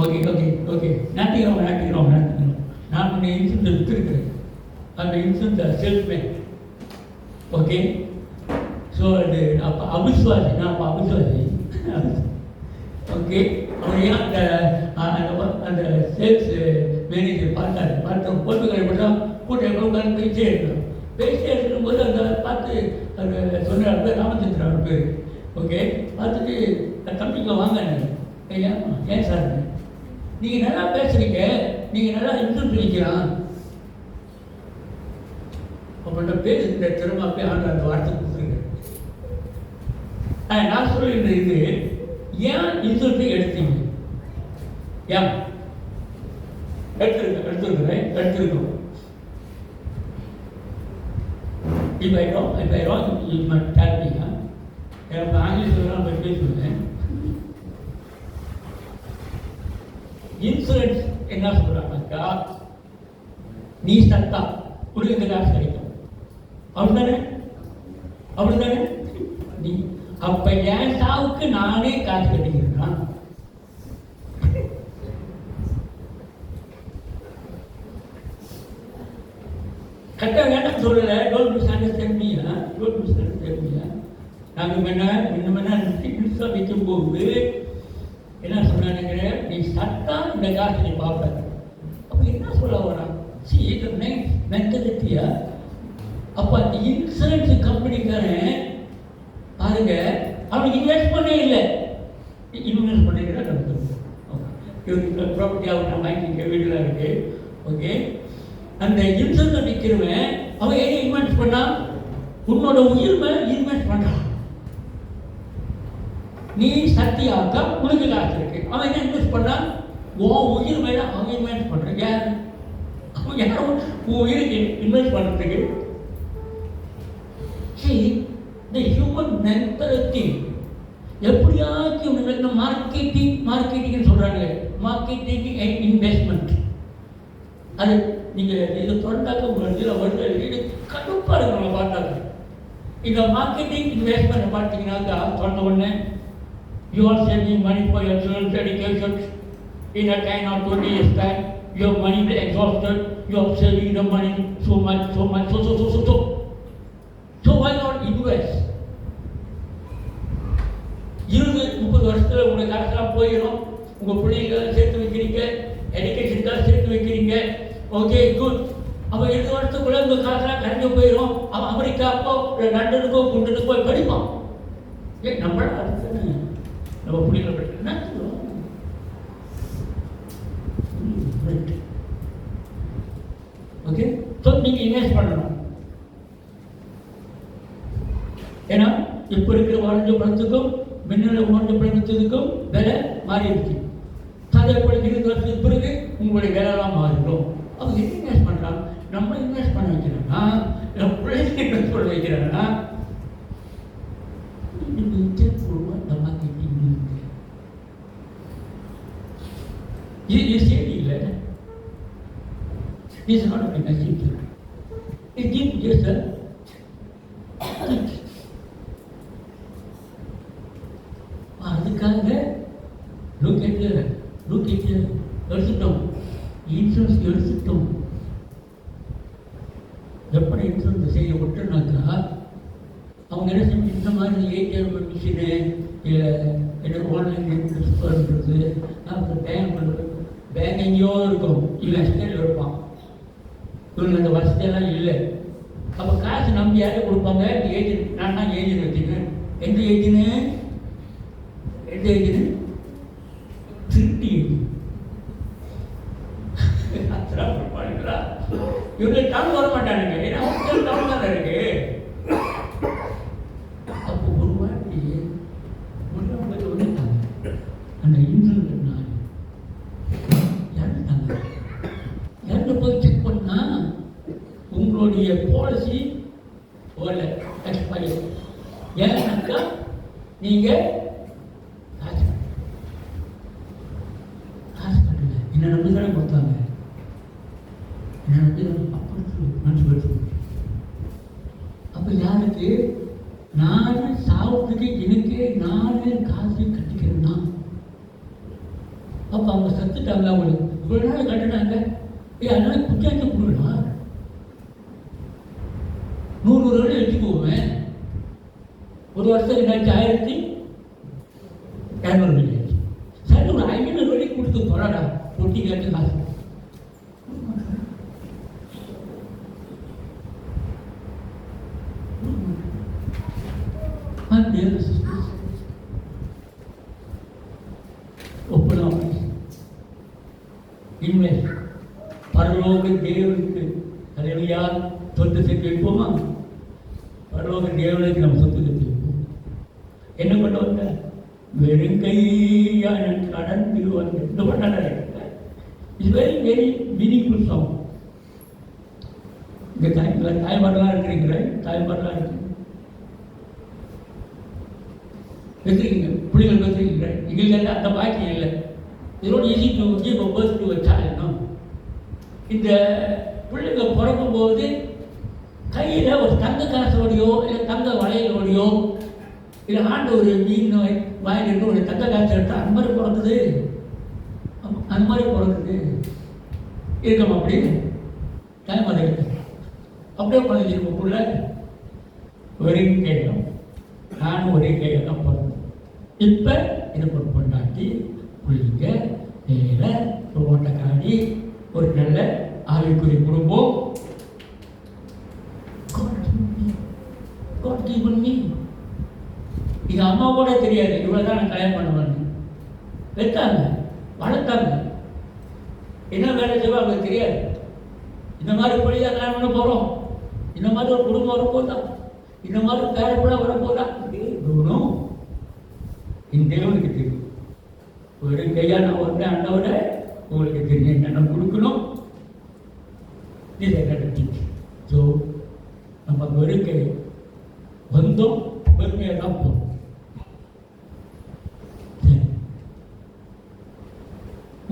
Okay okay okay நாட்டிக்கிறோம். நான் உன்னை insurance எடுத்துருக்கிறேன். அந்த இன்சூரன்ஸ் சேல்ஸ்மேன். ஓகே. ஸோ அது அப்போ அவிஸ்வாசி, நான் அப்போ அவிஸ்வாசி. ஓகே. அவன் அந்த அந்த சேல்ஸ் மேனேஜர் பார்த்து போட்டுக்களை மட்டும் கூட்டம் பேசிட்டே இருக்கும்போது அந்த பார்த்து அந்த சொன்ன பேர் ராமச்சந்திரன் பேர். ஓகே. பார்த்துட்டு தம்பிக்கு வாங்க. ஏன் சார் நீங்கள் நல்லா பேசுகிறீங்க, நீங்கள் நல்லா இன்சூரன்ஸ் வைக்கலாம் அவங்கள்ட்ட பேசுகிற திறமை போய் ஆண்டு அந்த வார்த்தை கொடுத்துருங்க. நான் சொல்லுகின்ற இது ஏன் இன்சூரன்ஸை எடுத்தீங்க? ஏன் எடுத்துருக்கோம். இப்போ டேப்பிங்க எனக்கு ஆங்கிலத்தில் போய் பேசுவேன். இன்சூரன்ஸ் என்ன சொல்கிறாங்கக்கா, நீ சத்தா உனக்கு காசு கிடைக்கும். அப்படிதானே நீ அப்ப என் சாவுக்கு நானே காசு கட்டிக்கிறேன். கட்ட வேண்டாம் சொல்லலை. Don't miss understand me. நாங்கள் முன்ன வைக்கும் போது என்ன சொன்னானுங்கிற, நீ சட்டா இந்த காசு நீ பார்ப்ப. அப்போ என்ன சொல்ல வரான்? மென்டாலிட்டியா? அப்போ அந்த இன்சூரன்ஸ் கம்பெனிக்காரன் பாருங்க, அவனுக்கு இன்வெஸ்ட் பண்ணே இல்லை. இன்வெஸ்ட் பண்ணிக்கிறா இவருக்கு ப்ராப்பர்ட்டி அவங்க வாங்கிக்க வீட்டில் இருக்கு. ஓகே. அந்த இன்சூரன்ஸ் விற்கிறவன் அவன் ஏன் இன்வெஸ்ட் பண்ணா? உன்னோட உயிர் மேலே இன்வெஸ்ட் பண்ணுறான். நீ சத்தியாக்கா உனக்கு காசு இருக்கு. அவன் என்ன இன்வெஸ்ட் பண்ணா? உன் உயிர் மேலே அவன் இன்வெஸ்ட் பண்ணுறான். யார் அவன்? யாரும் உன் உயிருக்கு இன்வெஸ்ட் பண்ணுறதுக்கு. இந்த ஹியூமன் மென்டாலிட்டி எப்படியாச்சும் இந்த மார்க்கெட்டிங்னு சொல்கிறாங்க. Marketing and investment. அது நீங்கள் இதை தொடர்ந்தாக்க உங்கள் வருது கடுப்பாக இருக்கு. நம்ம பார்த்தாங்க இந்த மார்க்கெட்டிங் இன்வெஸ்ட்மெண்ட் பார்த்தீங்கன்னாக்கா சொன்ன உடனே you are saving money for your children's education in a 10 or 20 years time. Your money will be exhausted. You are saving the money so much. So why not invest? 20-30 வருஷத்தில் உங்கள் காசெல்லாம் போயிடும். உங்கள் பிள்ளைங்க சேர்த்து வைக்கிறீங்க, எஜுகேஷனுக்காக சேர்த்து வைக்கிறீங்க. Okay, good. அவன் 20 வருஷத்துக்குள்ளே உங்கள் காசெல்லாம் கரைஞ்சு போயிடும். அவன் அமெரிக்காக்கோ லண்டனுக்கோ குண்டனுக்கோ போய் படிப்பான். நம்மள அடுத்து நம்ம பிள்ளைங்களை படிக்கிறேன்னா ஓகே. ஸோ நீங்கள் இன்வெஸ்ட் பண்ணணும். ஏன்னா இப்போ இருக்கிற வாழ்ந்த பழத்துக்கும் மின்னல வாழ்ந்த பழத்துக்கும் விலை மாறி இருக்கு. அதே போல 20 வருஷத்துக்கு பிறகு உங்களுடைய விலைலாம் மாறிடும். அவங்க என்ன இன்வெஸ்ட் பண்ணுறாங்க? நம்ம இன்வெஸ்ட் பண்ண வைக்கிறோம்னா, நம்ம பிள்ளைங்க இன்வெஸ்ட் பண்ண வைக்கிறாங்கன்னா This is not a message. It gives just a அதுக்காக எடுத்துட்டோம். இன்சூரன்ஸ் எடுத்துட்டோம். எப்படி இன்சூரன்ஸ் செய்ய விட்டுனாக்கா அவங்க என்ன செஞ்சு இந்த மாதிரி ஏடிஎம் மிஷினு இல்லை என்ன ஆன்லைன் இன்ட்ரெஸ்ட் பண்ணுறது, அப்புறம் பேங்க் எங்கேயோ இருக்கும், இல்லை எஸ்டேட் இருப்பான். இவங்க அந்த வசதியெல்லாம் இல்லை. அப்போ காசு நம்பி யாரும் கொடுப்பாங்க? ஏஜென்ட். நான் தான் ஏஜென்ட் வச்சுக்கேன். எந்த ஏஜென்ட்? திருட்டி பாருங்களா. இவங்க டவுன் வர மாட்டானுங்க. ஏன்னா அவங்க டவுன் தானே இருக்கு. அப்போ ஒரு வாட்டி அந்த இன்சூரன்ஸ் இறந்து போய் செக் பண்ணா உங்களுடைய பாலிசி ஓலை எக்ஸ்பயர். ஏன்னாக்கா நீங்கள் காசு கட்டல. என்ன நம்பி தானே கொடுத்தாங்க. என்ன நம்பி அப்படி மனசு போயிடுச்சு. அப்போ யாருக்கு? நான் சாப்பிட்டுக்கு எனக்கே நானே காசு கட்டிக்கிறேன்னா அப்போ அவங்க கற்றுட்டாங்க அவங்களுக்கு. இவ்வளோ நாள் கட்டுனாங்க. அதனால புத்தாக்க கொடுக்கலாம். 100 வருடம் வச்சுக்குவோமே. ஒரு வருஷம் 1200 ஆயிடுச்சு. சரி, ஒரு 500 வரைக்கும் கொடுத்து போறாடா பொட்டி கேட்டு காசு. ஒப்பலாம் இன்வெஸ்ட் பரலோக தேவனுக்கு அல்லேலூயா சொத்து சேர்த்து வைப்போமா? பரலோக தேவனுக்கு நம்ம சொத்து சேர்த்து வைப்போம். என்ன பண்ண வந்த வெறும் கையா கடந்து வந்து இந்த பண்ண it's very very meaningful song. இந்த தாய்மாரெலாம் இருக்கிறீங்களே, தாய்மாரெலாம் இருக்கு வச்சிருக்கீங்க, பிள்ளைகள் வச்சிருக்கீங்க. எங்களுக்கு அந்த பாக்கியம் இல்லை. இதோட easy to give a birth to a child. இந்த பிள்ளைங்க பிறக்கும் போது கையில் ஒரு தங்க காசோடையோ இல்லை தங்க வளையலோடையோ இல்லை ஆண்டு ஒரு மீன் வாங்கிட்டு ஒரு தங்க காசு எடுத்தால் அந்த மாதிரி பிறக்குது, அந்த மாதிரி பிறக்குது இருக்கணும். அப்படி தாய்மாதை அப்படியே குழந்தைங்க பிள்ளை ஒரே கையிலும் நானும் ஒரே கையில் தான் பிறந்தேன். இப்போ இதை ஒரு பொண்டாட்டி பிள்ளைங்க நேர ஒரு ஓட்டக்காடி ஒரு நல்ல ஆவிக்குரிய குடும்பம். இது அம்மாவோட தெரியாது, இவ்வளோதான் நான் கல்யாணம் பண்ணுவேன்னு வைத்தாங்க, வளர்த்தாங்க. என்ன வேலை செய்வோம் அவங்களுக்கு தெரியாது. இந்த மாதிரி பிள்ளையா கல்யாணம் பண்ண போகிறோம், இந்த மாதிரி ஒரு குடும்பம் வரப்போதா, இந்த மாதிரி பேரப்பிள்ளை வரப்போதா, தூரம் என் தேவனுக்கு தெரியும். ஒரு கையா நான் வந்தேன் அண்ணாவோட உங்களுக்கு தெரியும் என்னென்ன கொடுக்கணும். இதை நடத்தி ஸோ நம்ம வெறுக்கை வந்தோம், பெருமையாக தான் போகணும்.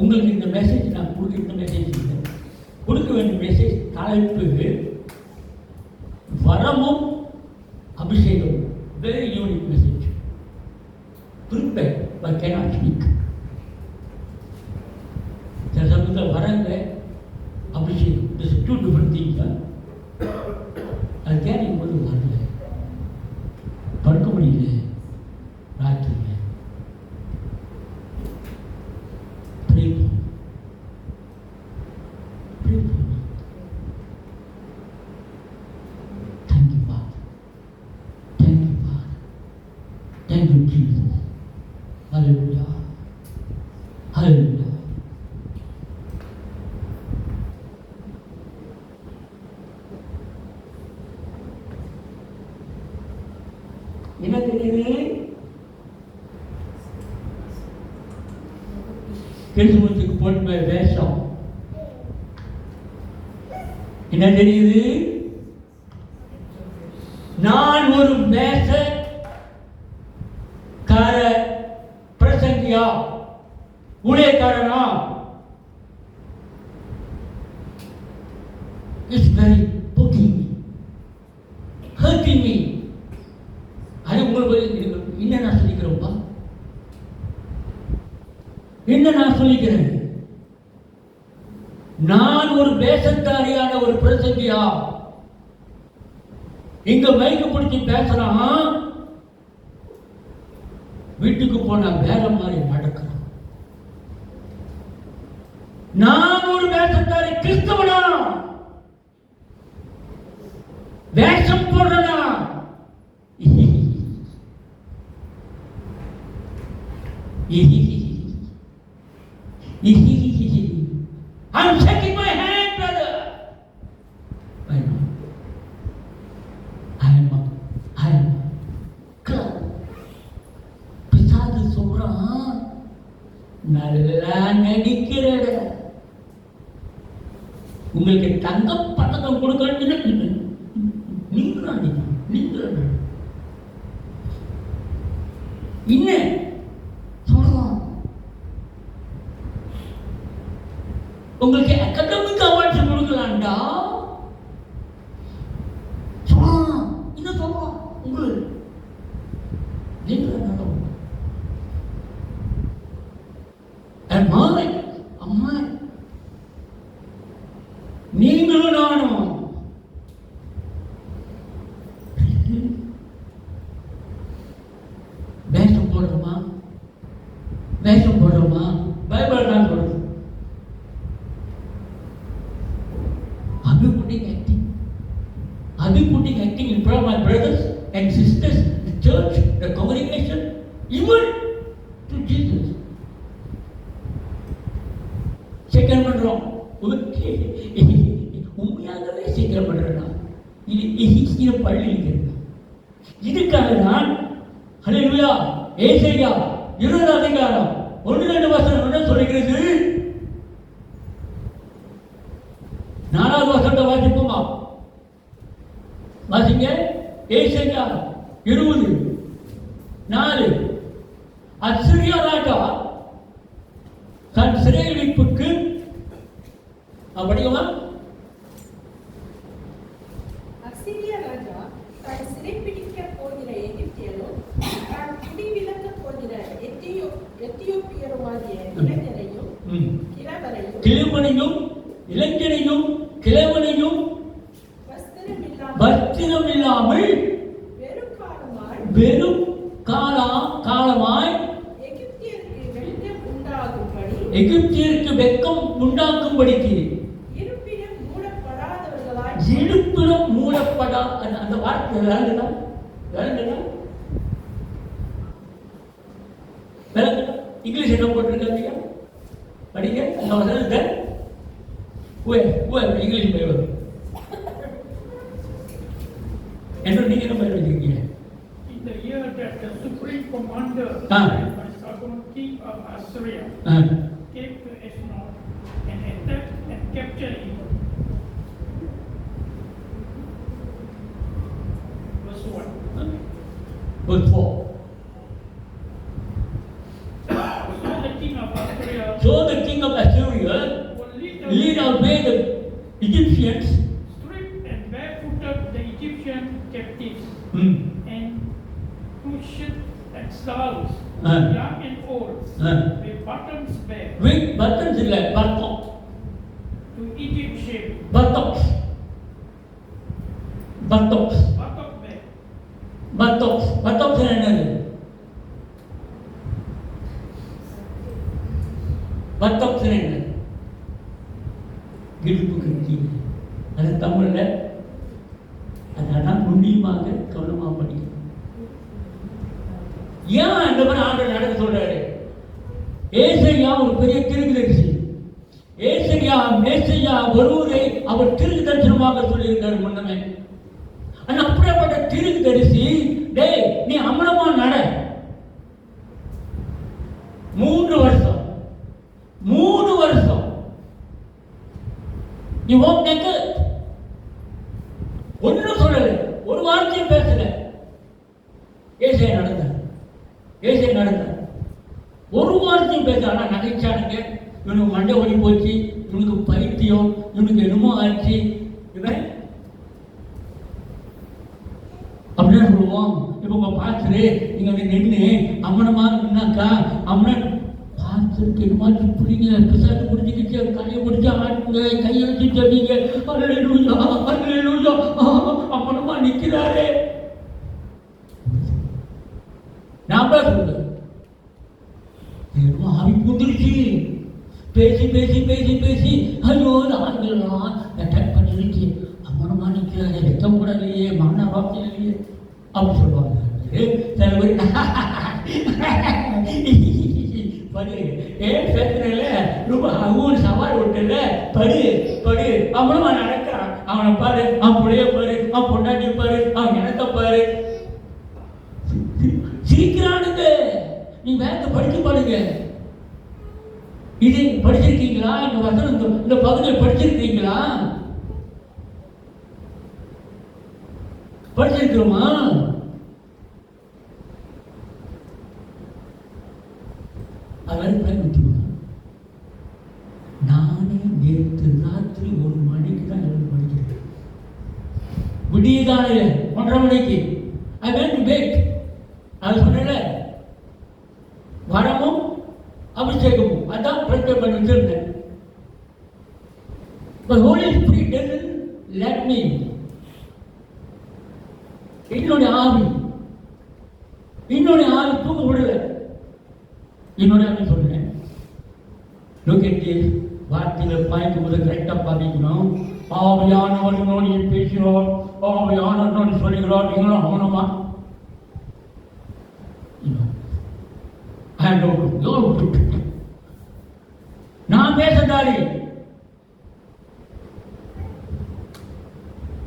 உங்களுக்கு இந்த மெசேஜ் நான் கொடுக்க மெசேஜ் இல்லை, கொடுக்க வேண்டிய மெசேஜ் தலைப்பு வரமும் அபிஷேகம். Very unique message. Prepare but cannot speak. சில சமயத்தில் வரங்க அபிஷேகம், திஸ் டூ டிஃப்ரெண்ட் திங்ஸ். அது தேவையும் போது வரல, படுக்க முடியல ராத்திரியில். Thank you, Jesus. Hallelujah. Hallelujah. என்ன தெரியுது? கிறிஸ்துமஸுக்கு போட்டு வேஷம் என்ன தெரியுது? நான் ஒரு வேஷக்கார பிரசங்கியா ஊழியக்காரனா? It's very poking me, hurting me. அது உங்களுக்கு என்ன நான் சொல்லிக்கிறோம்ப்பா, என்ன நான் சொல்லிக்கிறேன்? நான் ஒரு வேஷக்காரியான ஒரு பிரசங்கியா இங்க மைக்கு பிடிச்சி பேசுறான், வீட்டுக்கு போனா வேற மாதிரி நடக்கிறான். நான் ஒரு வேஷக்காரி கிறிஸ்தவனா, வேஷம் போடுறனா? I'm shaking my hand, brother. I know. I am clown. பிசாசு சொல்றான், நல்லா நடிக்கிற, உங்களுக்கு தங்க பதக்கம் கொடுக்க நீங்க என்ன சொல்லலாம்? உங்களுக்கு அகாடமிக் அவார்ட்ஸ் கொடுக்கலாம்டா சொல்லலாம். என்ன சொல்லலாம்? உங்களுக்கு sisters, the church, the congregation, even to Jesus. சீக்கிரம் பண்றோம். உண்மையாகவே சீக்கிரம் பண்றா. இது பள்ளி இருக்கிறது. இதுக்காக தான் ஹல்லேலூயா ஏசாயா 20 அதிகாரம் 1-2 வசனம் என்ன சொல்கிறது? 4வது வசனத்தை வாசிப்போமா? வாசிங்க. ஏசாயா 20:4. அசீரியா ராஜா தன் சிறையிருப்புக்கு அப்படியுமா? அசீரியா ராஜா தான் சிறைப்பிடிக்க போகிற எகிப்தியரும் தான் குடிவிலக்க போகிற எத்தியோப்பியருமாகிய இளைஞரையும் கிழவனையும் வஸ்திரம் இல்லாமல் வெறும் காலமாய் எகிப்தியருக்கு வெட்கம் உண்டாக்கும்படிக்கு இருப்பிடம் மூடப்படா. அந்த வார்த்தை விளங்குதா? இங்கிலீஷ் என்ன போட்டிருக்காங்க படிங்க. அந்த வசனத்தை இங்கிலீஷ் பயிர் என்று நீங்க என்ன பயிர் வச்சிருக்கீங்க? In the year that the supreme commander king of Assyria came to Ashdod and attacked and captured him. Verse 1. Verse 4. So the king of Assyria lead away the Egyptians, stripped and barefooted the Egyptian captives, and pushed and stalls, young and old, with buttons bare. With buttons illa buttock. To Egypt shape. Buttocks. Buttock bare. Buttocks என்னது? buttocks என்ன? இடுப்பு கட்டி. அது தமிழ்ல அதான் நுண்ணியமாக கவனமாக படிக்கணும். ஏன் இந்த மாதிரி ஆண்டவர் நடக்க சொல்றாரு? ஏசாயா ஒரு பெரிய தீர்க்கதரிசி. மேசையா வருவதை அவர் தீர்க்க தரிசனமாக சொல்லியிருக்காரு முன்னமே. ஆனா அப்படிப்பட்ட தீர்க்கதரிசி, டேய் நீ அமனமா நட. 3 வருஷம் நீ ஓகேக்கு ஒன்னும் சொல்லல, ஒரு வார்த்தையும் பேசல. ஏசாயா நடந்தார். ஒரு வார்த்தையும் பேச. ஆனா நகைச்சானுங்க. இவனுக்கு மண்டை ஒளி போச்சு, இவனுக்கு பைத்தியம், இவனுக்கு என்னமோ ஆச்சு. இவன் அப்படின்னு சொல்லுவோம். இப்ப உங்க பாத்துரு நீங்க வந்து நின்று அம்மனமா நின்னாக்கா அம்மன் பாத்துருக்கு இது மாதிரி பிடிங்க பிசாட்டு பிடிச்சிக்கிச்சு கையை பிடிச்சி ஆட்டுங்க, கையை வச்சு சொல்லிங்க அம்மனமா நிக்கிறாரு. நான் சொல்றேன் ஆவி புந்துருச்சு. பேசி ஐயோ ஆண்கள்லாம் அட்டாக் பண்ணிருச்சு. அம்மனமா நிக்கிறாரு, வெக்கம் கூட இல்லையே, மன வாக்கியம் இல்லையே அப்படி சொல்லுவாங்க. சில பேர் படு ஏன் பேசுறல ரொம்ப ஊர் சவால் விட்டுல படு அவனும் நடக்கிறான். அவனை பாரு, அவன் புள்ளைய பாரு, அவன் பொண்டாட்டி பாரு, அவன் இனத்தை பாரு. சிரிக்கிறானுங்க. நீ வேத படிச்சு பாருங்க. இது படிச்சிருக்கீங்களா? இந்த வசனம் இந்த பகுதியை படிச்சிருக்கீங்களா? படிச்சிருக்கிறோமா? நானே நேற்று ராத்திரி 1 மணிக்கு தான் படிக்கிறேன். விடிய காலையில் 1:30 மணிக்கு I went to bed. அது சொன்னல வரமும் அபிஷேகமும் அதான் பிரச்சனை பண்ணி வச்சிருந்தேன். But Holy Spirit doesn't let me. என்னுடைய ஆவி தூக்க விடல. என்னோட ஆவி சொல்றேன். Look at this. வார்த்தைகள் பாய்க்கும் போது கரெக்டாக பாதிக்கணும். ஆவியானவர் பேசுகிறோம், ஆவியானவர் சொல்லுகிறோம். நீங்களும் அவனமா நான் பேசதாரி,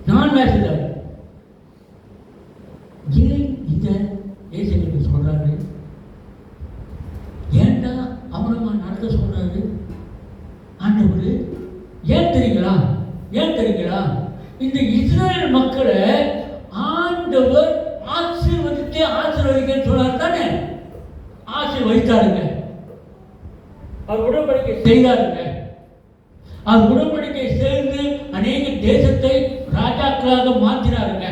நான் பேசதாரி. ஏன் இத ஏசைக்கு சொல்றாரு? ஏன்டா அமரமா நடக்க சொல்றாரு ஆண்டவர்? ஏன் தெரியுங்களா? ஏன் தெரியுங்களா? இந்த இஸ்ரேல் மக்களை ஆண்டவர் ஆசீர்வதிக்க சொன்னார் தானே. ஆசீர்வதித்தாருங்க, அவர் உடன்படிக்கை செய்தாருங்க. அவர் உடன்படிக்கை சேர்ந்து அநேக தேசத்தை ராஜாக்களாக மாற்றினாருங்க.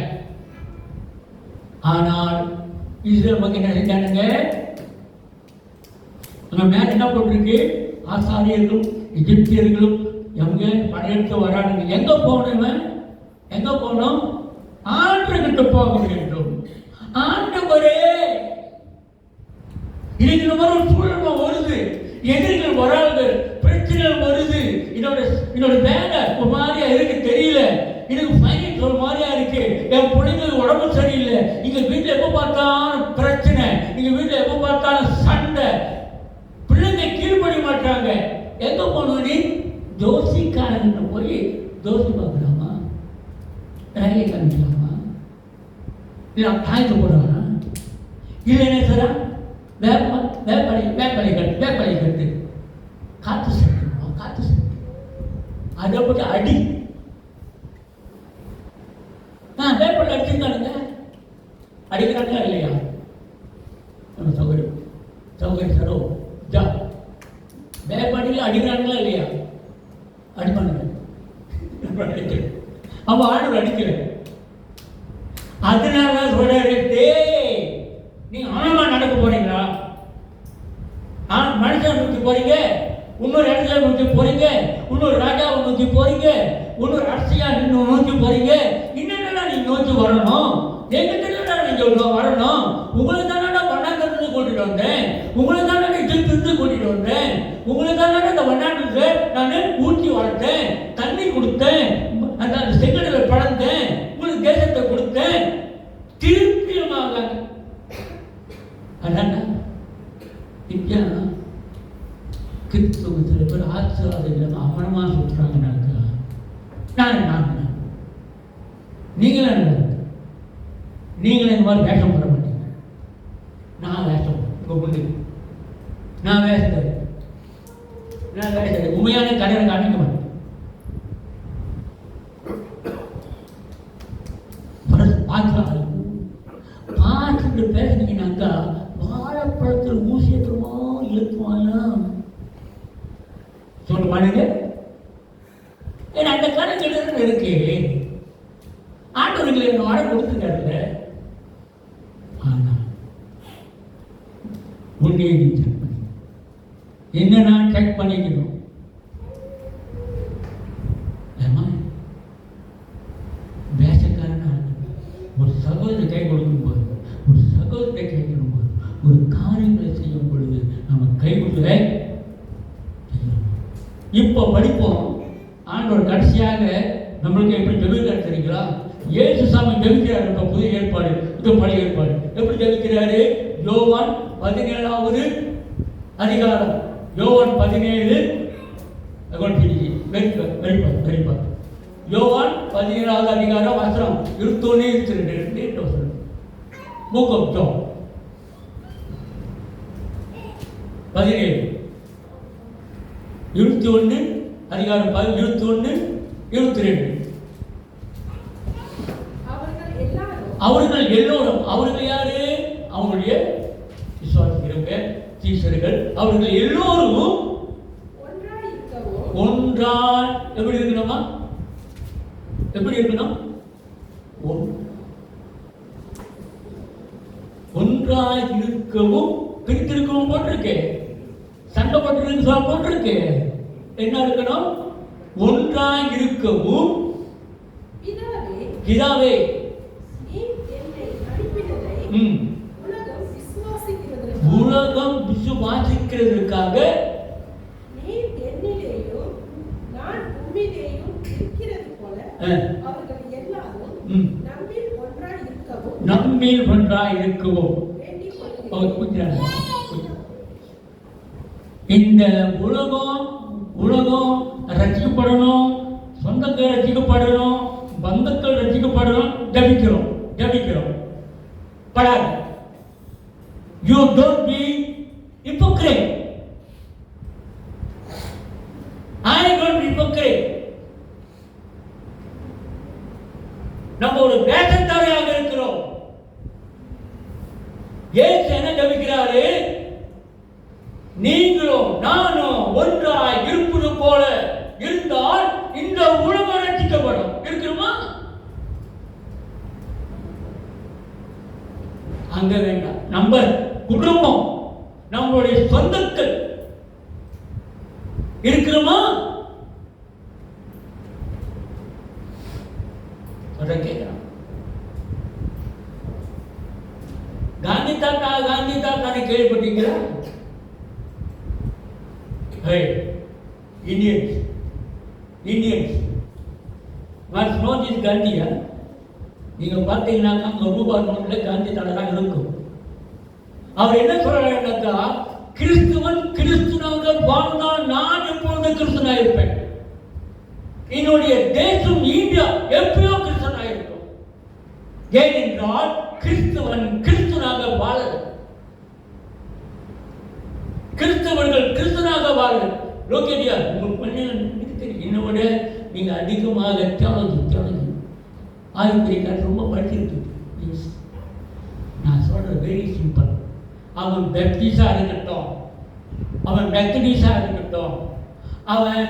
ஆனால் இஸ்ரேல் மக்கள் என்ன செஞ்சானுங்க? மேல என்ன போட்டிருக்கு? ஆசாரியர்களும் எகிப்தியர்களும் எங்க படையெடுத்து வரானுங்க. எங்க போனவன்? எங்க போனோம்? ஆண்டவர்கிட்ட போக வேண்டும். ஆண்டவரே, இன்னைக்கு இந்த மாதிரி ஒரு சூழல் வருது, எதிரிகள் வராது, பிரச்சனைகள் வருது, என்னோட வேலை ஒரு மாதிரியா இருக்கு, தெரியல, எனக்கு ஃபைனல் ஒரு மாதிரியா இருக்கு, என் பிள்ளைங்களுக்கு உடம்பு சரியில்லை, இங்க வீட்டுல எப்ப பார்த்தாலும் பிரச்சனை, இங்க வீட்டுல எப்ப பார்த்தாலும் சண்டை, பிள்ளைங்க கீழ்படி மாட்டாங்க. எங்க போனோம்? நீ ஜோசிக்காரங்கிட்ட போய் ஜோசி பார்க்கலாமா? ரேகை காமிக்கலாமா? இல்லை தாய்க்கு போடுறானா? இல்லை என்ன சாரா? வேப்பலை கட்டு காத்து சட்டுமா? காத்து சட்டு அதை போட்டு அடி. வேப்பலை அடிச்சிருக்கானுங்க. அடிக்கிறாங்களா இல்லையா? நம்ம சௌகரியம் சரோ ஜா வேப்படியில் அடிக்கிறாங்களா இல்லையா? அடிப்பானுங்க. அவன் ஆண்டவர் அடிக்கல. அதனால சொல்றாரு, நீ ஆழமா நடக்க போறீங்களா? மனுஷன் நோக்கி போறீங்க, இன்னொரு இடத்துல நோக்கி போறீங்க, இன்னொரு ராஜாவை நோக்கி போறீங்க, இன்னொரு அரசியா நோக்கி போறீங்க. என்னென்ன நீங்க நோக்கி வரணும்? எங்கிட்ட நீங்க வரணும். உங்களை தானே வண்ணாங்கருந்து கூட்டிட்டு வந்தேன், உங்களை தானே இருந்து கூட்டிட்டு வந்தேன், உங்களை தானே இந்த வண்ணாங்கத்துல நான் ஊற்றி வளர்த்தேன், தண்ணி கொடுத்தேன், அந்த செங்கடலை பழந்தேன், உங்களுக்கு தேசத்தை கொடுத்தேன். திருப்பியமாக அதான் இப்ப கிறிஸ்தவத்தில் பேர் ஆசிரியர்கள் அமனமா சொல்றாங்கன்னாக்கா நான் நீங்களே இந்த மாதிரி வேஷம் போட மாட்டீங்க. நான் வேஷம் உங்க முன்னாடி நான் வேஷம் உண்மையான கடையை காமிக்க மாட்டேன். பார்த்துட்டு பேசுனீங்கன்னாக்கா வாழைப்பழத்தில் ஊசியத்துமா இழுக்குவாங்க சொல்லுவானுங்க. ஏன்னா அந்த கணக்கு இருக்கு. ஆண்டவர்கள் என்ன வாழை கொடுத்துருக்காருல்ல. ஆனா உன்னையே நீ செக் பண்ணி என்ன நான் செக் பண்ணிக்கணும். வேஷக்காரனா ஒரு சகோதரி கை கொடுக்கும் போது, ஒரு சகோதரி கேட்கும் போது, ஒரு காரியங்களை செய்யும் பொழுது நம்ம கை கொடுக்கல. இப்போ படிப்போம். ஆண்டவர் கடைசியாக நம்மளுக்கு எப்படி ஜெபிக்கிறார் தெரியுங்களா? இயேசு சாமி ஜெபிக்கிறார். இப்போ புதிய ஏற்பாடு, இது பழைய ஏற்பாடு. எப்படி ஜெபிக்கிறாரு? யோவான் 17வது அதிகாரம், யோவான் 17 யோவான் 17வது அதிகாரம் வசனம் 21-22 புக் ஆஃப் ஜான் 17 21 அதிகாரம் 21-22. அவர்கள் எல்லோரும், அவர்கள் யாரு? அவங்களுடைய விசுவாசிக்கிறவங்க, சீஷர்கள். அவர்கள் எல்லோரும் ஒன்றாய் எப்படி இருக்கணுமா? எப்படி இருக்கணும்? ஒன்றாய் இருக்கவும், பிரித்திருக்கவும் போட்டிருக்கு, சண்டை போட்டு போட்டிருக்கு. என்ன இருக்கணும்? ஒன்றாய் இருக்கவும். பிதாவே உலகம் விசுவாசிக்கிறதுக்காக நம்மில் ஒன்றாய் இருக்கவும். இந்த உலகம் ரசிக்கப்படணும், சொந்தங்கள் ரசிக்கப்படணும், பந்துக்கள் ரசிக்கப்படணும், ஜபிக்கிறோம். படாது. You don't be hypocrite. I don't be hypocrite. நம்ம ஒரு வேஷத்தாரியாக இருக்கிறோம். இயேசு என்ன ஜபிக்கிறாரு? நீங்களும் நானும் ஒன்றாய் இருப்பது போல இருந்தால் இந்த உலகம் ரட்சிக்கப்படும். இருக்குமா? அங்க வேண்டாம். நம்ம குடும்பம், நம்மளுடைய சொந்தங்கள் இருக்கிறோமா? கேட்கிறோம். காந்தி தாத்தா கேள்விப்பட்டீங்களா? இந்தியன்ஸ் must know this காந்தியா. நீங்க பார்த்தீங்கன்னாக்கா அங்க ரூபாய் நோட்ல காந்தி தாத்தா தான் இருக்கும். அவர் என்ன சொல்றாருன்னாக்கா, கிறிஸ்துவன் கிறிஸ்துவாக வாழ்ந்தால் நான் எப்பொழுது கிறிஸ்துவனாக இருப்பேன். என்னுடைய தேசம் இந்தியா எப்பயோ கிறிஸ்துவனாக இருக்கும். ஏனென்றால் கிறிஸ்துவன் கிறிஸ்துவனாக வாழ, கிறிஸ்தவர்கள் கிறிஸ்துவனாக வாழ. லோகேடியா உங்களுக்கு தெரியும், என்னோட நீங்க அதிகமாக தியாலஜி ஆயுர்வேதிக் ரொம்ப படிச்சிருக்கு. நான் சொல்றது வெரி சிம்பிள். அவன் பெப்டிஸா இருக்கட்டும், அவன் மெத்தடிஸா இருக்கட்டும், அவன்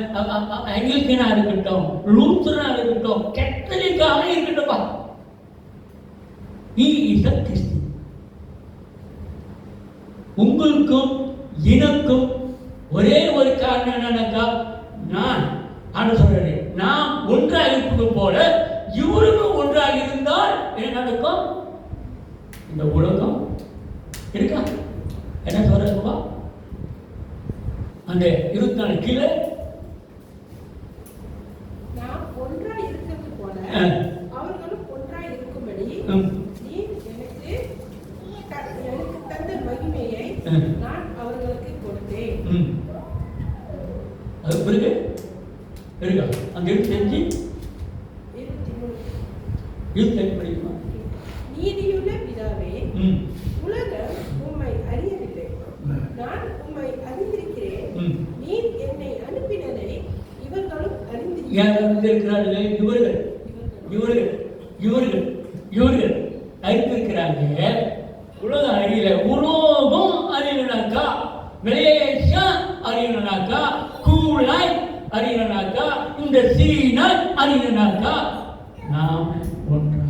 ஆங்கிலிக்கனா இருக்கட்டும், லூத்தரனா இருக்கட்டும், கத்தோலிக்காக இருக்கட்டும்பா, he is a Christian. உங்களுக்கும் எனக்கும் ஒரே ஒரு காரணம் என்னன்னாக்கா, நான் ஆண்டு சொல்றேன், நாம் ஒன்றாக இருப்பது போல இவருக்கும் ஒன்றாக இருந்தால் என்ன நடக்கும்? இந்த உலகம் இருக்கா? என்ன சொல்றா? அந்த 24 கீழே நாம் ஒன்றாய் இருக்கிறது போல அவர்களும் ஒன்றாய் இருக்கும்படி நீ எனக்கு தந்த மகிமையை நான் அவர்களுக்கு கொடுத்தேன். அது பிறகு இருக்கா? அங்க செஞ்சு 23 படிக்குமா? நீதியுள்ள பிதாவே, உலகம் உம்மை அறியவில்லை, நான் உம்மை அறிந்திருக்கிறேன். நீர் என்னை அனுப்பினதை இவர்களும் அறிந்திருக்கிறார்கள். இவர்கள் அறிந்திருக்கிறாங்க. உலகம் அறியல. உலகம் அறியணுனாக்கா, மலேசியா அறியணுனாக்கா, கூலாய் அறியணுனாக்கா, இந்த சீனா அறியணுனாக்கா, நாம் ஒன்றாக.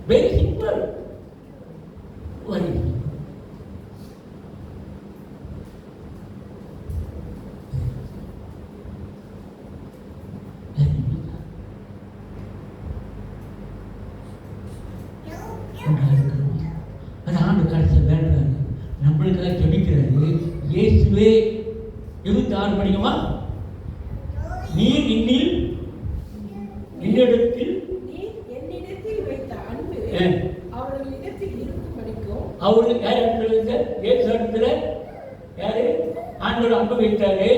Very simple. ஒரு அது ஆண்டு கடைசியில் வேண்டாரு, நம்மளுக்காக ஜெபிக்கிறாரு. இயேசுவே 26 படிக்குமா? நீர் இன்னில் என்னிடத்தில் வைத்த அன்பு அவர்களிடத்தில் இருக்கும்படிக்கும். அவர்கள் யார் இடத்துல? இயேசு இடத்துல யாரு? ஆண்டவர் அன்பு வைத்தாரு.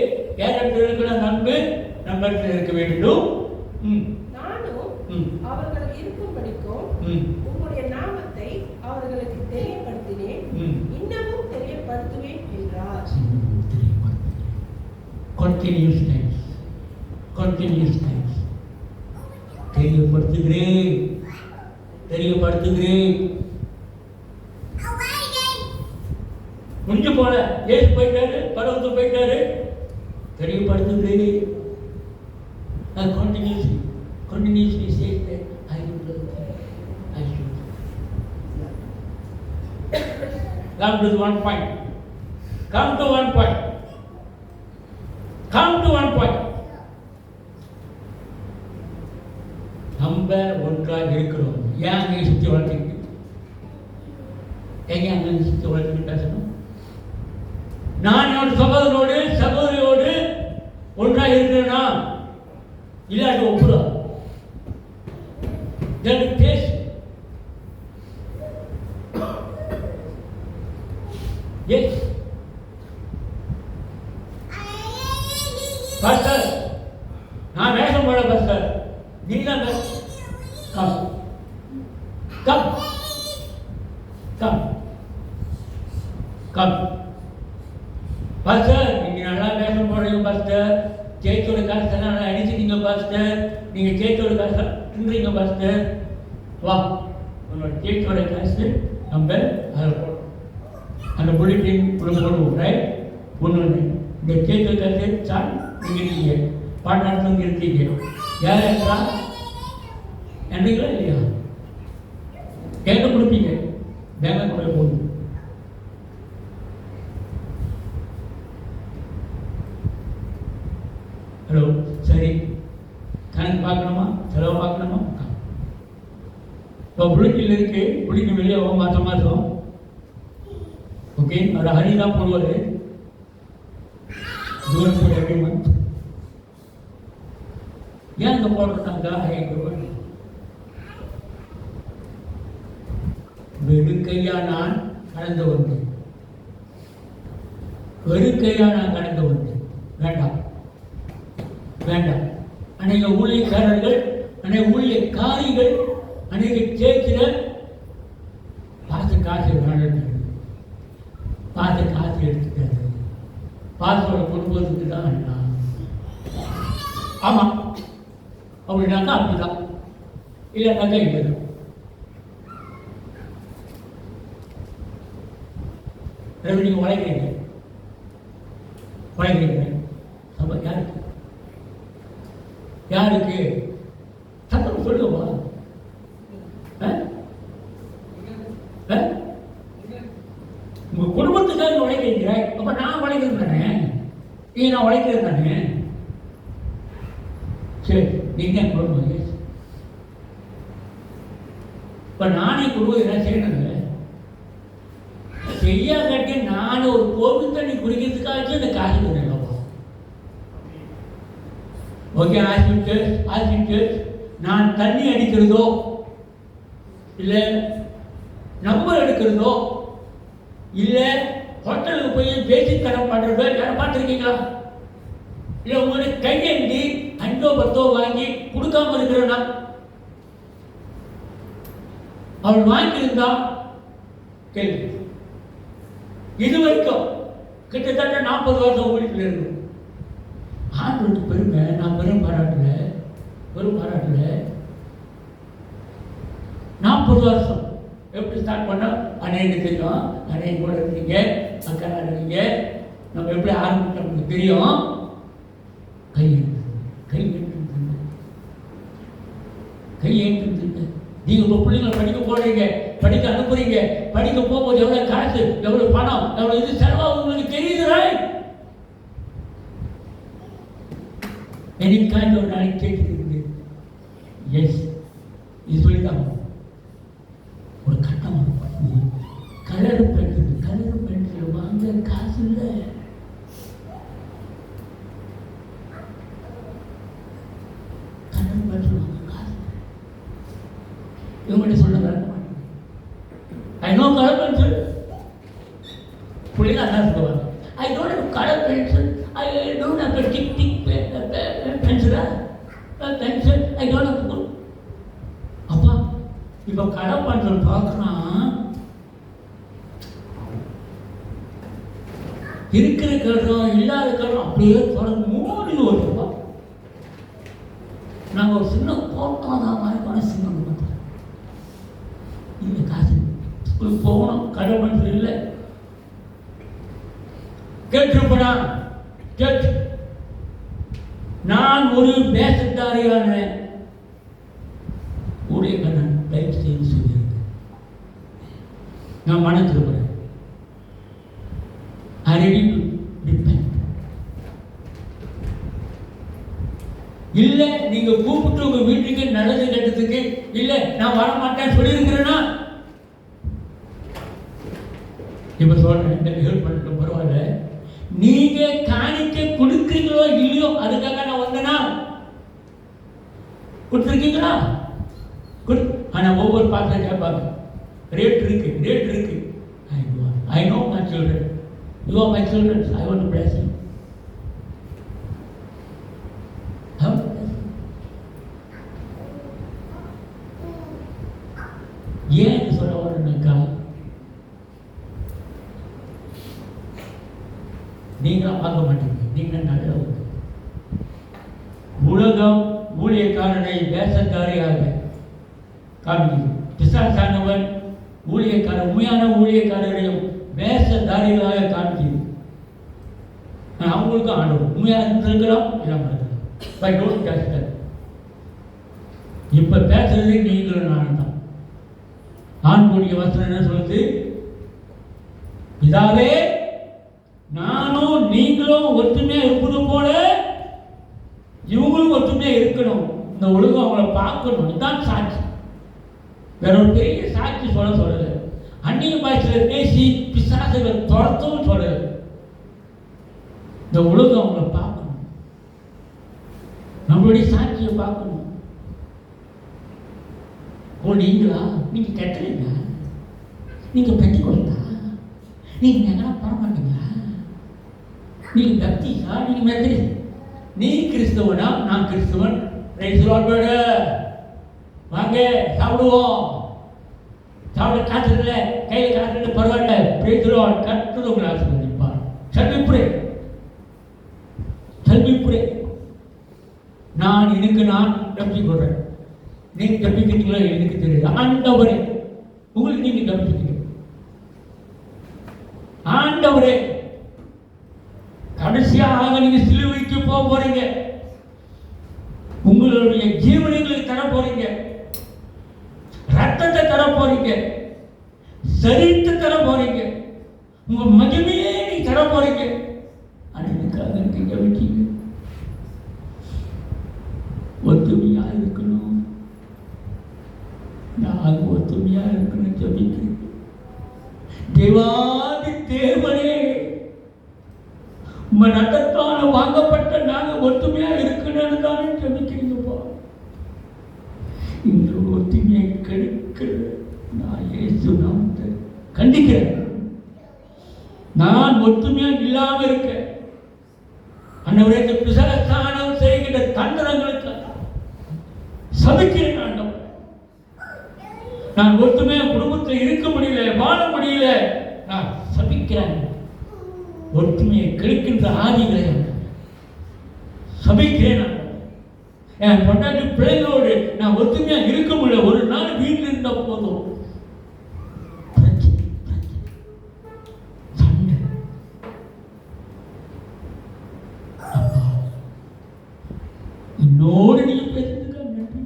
யார் இடத்துல இருக்கிற அன்பு நம்ம இடத்துல இருக்க வேண்டும். நானும் அவர்கள் இருக்கும்படிக்கும் உங்களுடைய நாமத்தை அவர்களுக்கு தெரியப்படுத்தினேன், இன்னமும் தெரியப்படுத்துவேன் என்றார். Continuous tense. தெரியப்படுத்துகிறேன். முடிஞ்சு போல ஏசு போயிட்டாரு, பரவத்து போயிட்டாரு, தெரியப்படுத்துகிறேன். Continuously says that I will love you. I should. Come to one point. நம்ம ஒன்றாக இருக்கிறோம். ஏன் அங்கே சுற்றி வளர்த்துக்கிட்டு எங்க அங்கே சுற்றி வளர்த்துக்கிட்டு பேசணும்? நான் என்னோட சகோதரியோடு ஒன்றாக இருக்கிறேன்னா இல்லாட்டி ஒப்புறா பேசு. பாஸ்டர், நான் வேஷம் போட பாஸ்டர், நீ தான் come come come come pastor, நீங்க நல்லா வேஷம் போடுறீங்க பாஸ்டர், சேத்தோட காசெல்லாம் நல்லா அடிச்சிட்டீங்க பாஸ்டர், நீங்க சேத்தோட காசை தின்றீங்க பாஸ்டர், வா உன்னோட சேத்தோட காசு நம்ம அதில் போடுறோம், அந்த புள்ளிட்டின் போடுவோம், ரைட்? ஒன்று இந்த சேத்தோட காசு சார் நீங்கள் இருக்கீங்க, பாட்டாளர்கள் இருக்கீங்க, யார் என்றா என்றீங்களா இல்லையா? கேட்க கொடுப்பீங்க, பேங்க் கூட போகணும். ஹலோ, சரி, கணக்கு பார்க்கணுமா, செலவு பார்க்கணுமா? இப்போ புள்ளிட்டில் இருக்கு, புள்ளிக்கு வெளியே ஆகும் மாதம். ஓகே, அவர் ஹரி தான் போடுவார், தூரத்தில் எவ்ரி மந்த். ஏன் அங்கே போடுறாங்க? வெறுக்கையா நான் கடந்து வந்தேன், வெறுக்கையா நான் கடந்து வந்தேன். வேண்டாம் வேண்டாம். அநேக ஊழியக்காரர்கள், அநேக ஊழியக்காரிகள், அநேக சேர்க்கிற காசு எடுத்துட்டாரு, பாசோட குடும்பத்துக்கு தான் வேண்டாம். ஆமாம், அப்படின்னாக்கா அப்படிதான், இல்லைனாக்கா இல்லைதான். நீங்கள் உழைக்கிறீங்க அப்போ யாருக்கு சத்தம் சொல்லுவா? உங்க குடும்பத்துக்காக உழைக்கிறீங்க, அப்ப நான் உழைக்கிறது தானே, நீ நான் உழைக்கிறது தானே. சரி, நீங்க குடும்பம், இப்ப நானே குடும்பம் என்ன செய்யணும்? செய்யா கட்டி நான் ஒரு கோவில் தண்ணி குடிக்கிறதுக்காச்சும் இந்த காசு தரலப்பா. ஓகே, ஆசிட்டு நான் தண்ணி அடிக்கிறதோ இல்லை நம்பர் எடுக்கிறதோ இல்லை ஹோட்டலுக்கு போய் பேசிக் கடன் பண்ணுறதோ யாரும் பார்த்துருக்கீங்களா? இல்லை உங்களுக்கு கையேந்தி 5 10 வாங்கி கொடுக்காம இருக்கிறேன்னா, அவள் வாங்கியிருந்தா கேள்வி. இது வரைக்கும் கிட்டத்தட்ட 40 வருஷம் வீட்டில் இருக்கு. ஆண்டு பெருமை நான் பெரும் பாராட்டல 40 வருஷம் எப்படி ஸ்டார்ட் பண்ண அநேக தெரியும், அநேக கூட இருக்கீங்க, அக்கா இருக்கீங்க. நம்ம எப்படி ஆரம்பிச்சோம் தெரியும். கையேற்று நீங்க உங்க பிள்ளைங்களை படிக்க போறீங்க, படிக்க அனுப்புறீங்க, படிக்க போகும்போது எவ்வளவு காசு, எவ்வளவு பணம், எவ்வளவு இது செலவாகும் உங்களுக்கு தெரியுதுரா? எனக்காக ஒரு நாளைக்கு கேட்டுருக்கு. எஸ், இது சொல்லிதான் ஒரு கட்டம் கலர் பென்சில் வாங்க காசு இல்லை. கலர் பென்சில் வாங்க காசு இவங்கள்ட்ட சொல்ல I know color pencil. பிள்ளைங்க அதான் சொல்லுவாங்க, I don't have color pencil, I don't have a tick pencil, I don't have to. அப்பா இப்போ கலர் பென்சில் பார்க்கணும், இருக்கிற கலரும் இல்லாத கலரும் அப்படியே தொடர்ந்து மூடி வருதுப்பா. நாங்கள் ஒரு சின்ன கோட்டம் மாதிரி சின்ன இந்த காசு போகணும், கடை மனசு இல்லை. கேட்டிருப்படா, கேட்டு நான் ஒரு வேஷத்தாரியான ஊழியக்காரன் தயவு செய்து சொல்லியிருக்கேன். நான் மனத்திருப்பேன். I ready to repent. இல்ல நீங்க கூப்பிட்டு உங்க வீட்டுக்கு நல்லது கட்டத்துக்கு இல்ல நான் வர மாட்டேன்னு சொல்லியிருக்கிறேன்னா இப்ப சொல்றேன், ஹெல்ப் பண்ணிட்டு பரவாயில்ல. நீங்க காணிக்க கொடுக்குறீங்களோ இல்லையோ அதுக்காக நான் வந்தேனா? கொடுத்துருக்கீங்களா? ஆனா ஒவ்வொரு பாத்திரம் கேட்பாங்க, ரேட் இருக்கு. I know my children. You are my children. I want to bless you. பார்க்க மாட்டீங்க. நீங்கள் நல்லவங்க. உலகம் ஊழியக்காரனை வேஷக்காரியாக காமிக்குது. பிசாசானவன் ஊழியக்காரர், உண்மையான ஊழியக்காரரையும் வேஷதாரிகளாக காமிக்குது. அவங்களுக்கும் ஆண்டவர் உண்மையாக இருந்திருக்கலாம், இல்லாமல் இருக்கலாம். Bye don't touch that. இப்போ பேசுறது நீங்களும் நானும் தான். ஆண்களுடைய வசனம் என்ன சொல்லுது? பிதாவே, நானும் நீங்களும் ஒற்றுமையா இருப்பது போல இவங்களும் ஒற்றுமையா இருக்கணும். இந்த உலகம் அவங்கள பார்க்கணும். இதுதான் சாட்சி. வேற ஒரு பெரிய சாட்சி சொல்லல. அந்நிய பாஷையில பேசி பிசாசுகள் துரத்தும் சொல்லல. இந்த உலகம் அவங்கள பார்க்கணும். நம்மளுடைய சாட்சியை பார்க்கணும். ஓ, நீங்களா? நீங்க கெட்டீங்க, நீங்க பெற்று கொடுத்தா, நீங்க எங்கன்னா பரமாட்டீங்களா? நீங்க பக்திசா, நீங்க மெத்தடி, நீ கிறிஸ்தவனா, நான் கிறிஸ்தவன். வாங்க சாப்பிடுவோம். சாப்பிட காசு இல்லை, கையில் காசு இல்லை, பரவாயில்ல, பேசுகிறோம். கற்றுது உங்களை ஆசீர்வதிப்பார். செல்விப்புரே நான் தப்பிக் கொள்றேன். நீங்க தப்பிக்கிறீங்களோ எனக்கு தெரியாது. ஆண்டவரே, உங்களுக்கு நீங்க தப்பிக்கிறீங்க. ஆண்டவரே, கடைசியாக நீங்க சிலுவைக்கு போக போறீங்க. உங்களுடைய ஜீவனங்களுக்கு தர போறீங்க, ரத்தத்தை தர போறீங்க, சரீரத்தை தர போறீங்க, உங்க மகிமையே நீ தர போறீங்க. அதுக்காக நீங்க கவனிச்சீங்க. ஒத்துமையா இருக்கணும். நான் ஒத்துமையா இருக்கணும். ஜபிக்கிறேன். தேவாதி தேவனே, உங்க ரத்தத்தால வாங்கப்பட்ட நாங்க ஒத்துமையா இருக்கணும்னு தானே ஜபிக்கிறீங்கப்பா. இந்த ஒத்துமையை கெடுக்கிற நான் இயேசு நாமத்தை கண்டிக்கிறேன். நான் ஒத்துமையா இல்லாம இருக்கேன். அந்தவரே, இந்த பிசாசானம் செய்கின்ற தந்திரங்களுக்கு சபிக்கிறேன். ஆண்டவர், நான் ஒத்துமையா குடும்பத்தில் இருக்க முடியல, வாழ முடியல, நான் சபிக்கிறேன். ஒற்றுமையை கெடுக்கின்ற ஆதிகளை சபிக்கிறேன். என் பொண்டாட்டி பிள்ளைகளோடு நான் ஒற்றுமையா இருக்க முடியல. ஒரு நாள் வீட்டில் இருந்த போதும் சண்டை. அப்பா, என்னோடு நீ பேசுறதுக்காக நன்றி.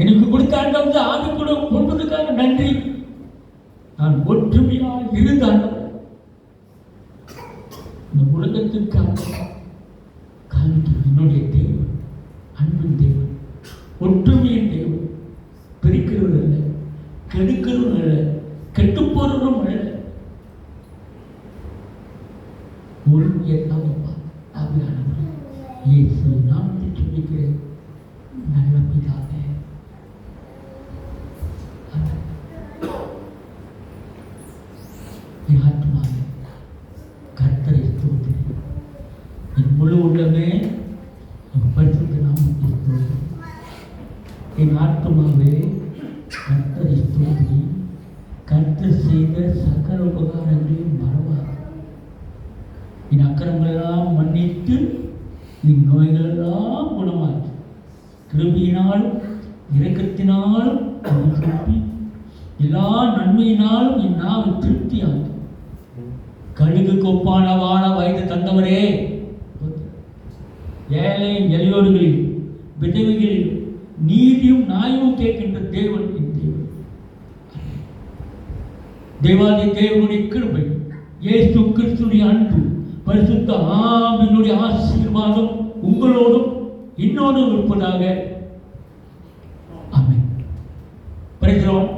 எனக்கு கொடுத்த ஆண்டவங்க ஆவி கூட கொடுப்பதற்காக நன்றி. நான் ஒற்றுமையா இருந்தான். இந்த உலகத்திற்காக என்னுடைய தேவன் அன்பின் தேவன், ஒற்றுமையின் தேவன், பிரிக்கிறவர்கள் அல்ல, கெடுக்கிறவர்கள் அல்ல, கெட்டு போறவரும் அல்ல. ஒருமையை தாங்கப்பா. ஆவியானவர் இயேசு நாமத்தை சொல்லிக்கிறேன். நல்ல பிதாவே, என் ஆத்மாவே கர்த்தரை ஸ்தோத்திரி. என் முழு உள்ளமே பரிசுத்த நாமத்தை ஸ்தோத்திரி. என் ஆத்மாவே கர்த்தரை ஸ்தோத்திரி. கர்த்தர் செய்த சகல உபகாரங்களையும் மறவாது. என் அக்கிரமங்களெல்லாம் மன்னித்து என் நோய்களெல்லாம் குணமாக்கி கிருபையினாலும் இரக்கத்தினாலும் திருப்பி எல்லா நன்மையினாலும் என் நாவை திருப்தியாக்கி கழுகு கொப்பான வாழ வயது தந்தவரே, ஏழை எளியோர்களில் விதவைகளில் நீதியும் நியாயமும் கேட்கின்ற தேவன் என் தேவன். தேவாதி தேவனுடைய கிருபை, இயேசு கிறிஸ்துவின் அன்பு, பரிசுத்த ஆவியினுடைய ஆசீர்வாதம் உங்களோடும் இன்னோடும் இருப்பதாக. ஆமென். Praise the Lord.